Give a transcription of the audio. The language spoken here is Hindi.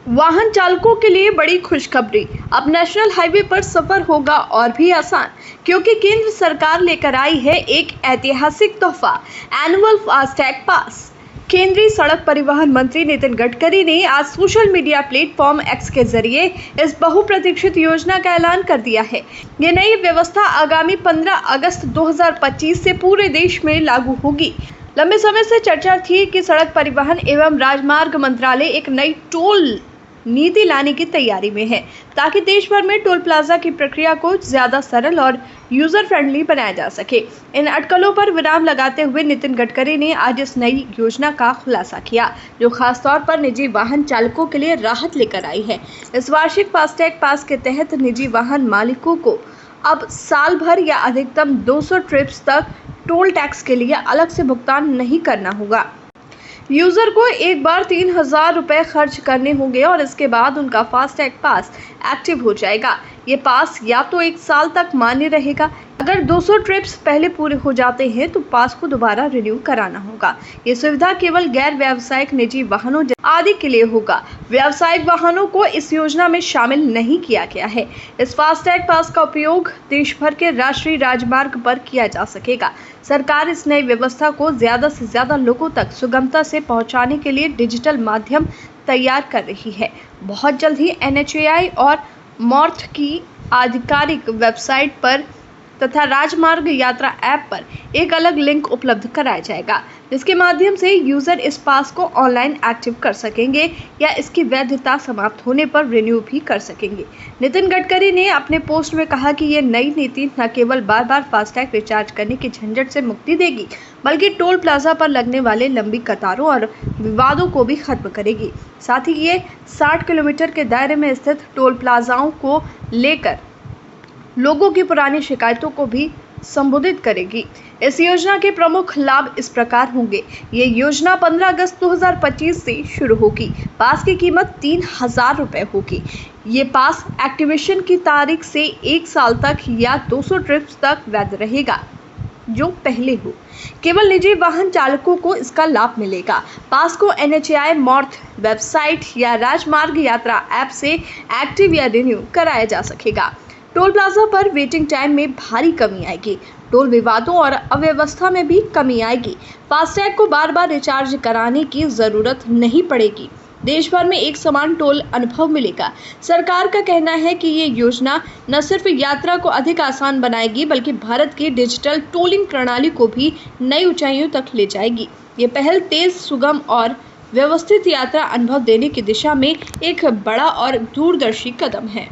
वाहन चालकों के लिए बड़ी खुशखबरी। अब नेशनल हाईवे पर सफर होगा और भी आसान, क्योंकि केंद्र सरकार लेकर आई है एक ऐतिहासिक तोहफा, एनुअल फास्टैग पास। केंद्रीय सड़क परिवहन मंत्री नितिन गडकरी ने आज सोशल मीडिया प्लेटफॉर्म एक्स के जरिए इस बहुप्रतीक्षित योजना का ऐलान कर दिया है। ये नई व्यवस्था आगामी 15 अगस्त 2025 से पूरे देश में लागू होगी। लंबे समय से चर्चा थी कि सड़क परिवहन एवं राजमार्ग मंत्रालय एक नई टोल नीति लाने की तैयारी में है, ताकि देश भर में टोल प्लाजा की प्रक्रिया को ज्यादा सरल और यूजर फ्रेंडली बनाया जा सके। इन अटकलों पर विराम लगाते हुए नितिन गडकरी ने आज इस नई योजना का खुलासा किया, जो खासतौर पर निजी वाहन चालकों के लिए राहत लेकर आई है। इस वार्षिक फास्टैग पास के तहत निजी वाहन मालिकों को अब साल भर या अधिकतम 200 ट्रिप्स तक टोल टैक्स के लिए अलग से भुगतान नहीं करना होगा। यूजर को एक बार 3000 रुपए खर्च करने होंगे और इसके बाद उनका फास्टैग पास एक्टिव हो जाएगा। ये पास या तो 1 साल तक मान्य रहेगा। अगर 200 ट्रिप्स पहले पूरे हो जाते हैं तो पास को दोबारा रिन्यू कराना होगा। ये सुविधा केवल गैर व्यावसायिक निजी वाहनों आदि के लिए होगा। व्यावसायिक वाहनों को इस योजना में शामिल नहीं किया गया है। इस फास्टैग पास का उपयोग देश भर के राष्ट्रीय राजमार्ग पर किया जा सकेगा। सरकार इस नई व्यवस्था को ज्यादा से ज्यादा लोगों तक सुगमता से पहुंचाने के लिए डिजिटल माध्यम तैयार कर रही है। बहुत जल्द ही NHAI और मॉर्थ की आधिकारिक वेबसाइट पर तथा राजमार्ग यात्रा ऐप पर एक अलग लिंक उपलब्ध कराया जाएगा, जिसके माध्यम से यूजर इस पास को ऑनलाइन एक्टिव कर सकेंगे या इसकी वैधता समाप्त होने पर रिन्यू भी कर सकेंगे। नितिन गडकरी ने अपने पोस्ट में कहा कि ये नई नीति न केवल बार बार फास्टैग रिचार्ज करने की झंझट से मुक्ति देगी, बल्कि टोल प्लाजा पर लगने वाले लंबी कतारों और विवादों को भी खत्म करेगी। साथ ही ये 60 किलोमीटर के दायरे में स्थित टोल प्लाजाओं को लेकर लोगों की पुरानी शिकायतों को भी संबोधित करेगी। इस योजना के प्रमुख लाभ इस प्रकार होंगे। ये योजना 15 अगस्त 2025 से शुरू होगी। पास की कीमत 3000 रुपए होगी। ये पास एक्टिवेशन की तारीख से 1 साल तक या 200 ट्रिप्स तक वैध रहेगा, जो पहले हो। केवल निजी वाहन चालकों को इसका लाभ मिलेगा। पास को NHAI मॉर्थ वेबसाइट या राजमार्ग यात्रा ऐप से एक्टिव या रिन्यू कराया जा सकेगा। टोल प्लाजा पर वेटिंग टाइम में भारी कमी आएगी। टोल विवादों और अव्यवस्था में भी कमी आएगी। फास्टैग को बार बार रिचार्ज कराने की जरूरत नहीं पड़ेगी। देश भर में एक समान टोल अनुभव मिलेगा। सरकार का कहना है कि ये योजना न सिर्फ यात्रा को अधिक आसान बनाएगी, बल्कि भारत की डिजिटल टोलिंग प्रणाली को भी नई ऊंचाइयों तक ले जाएगी। ये पहल तेज, सुगम और व्यवस्थित यात्रा अनुभव देने की दिशा में एक बड़ा और दूरदर्शी कदम है।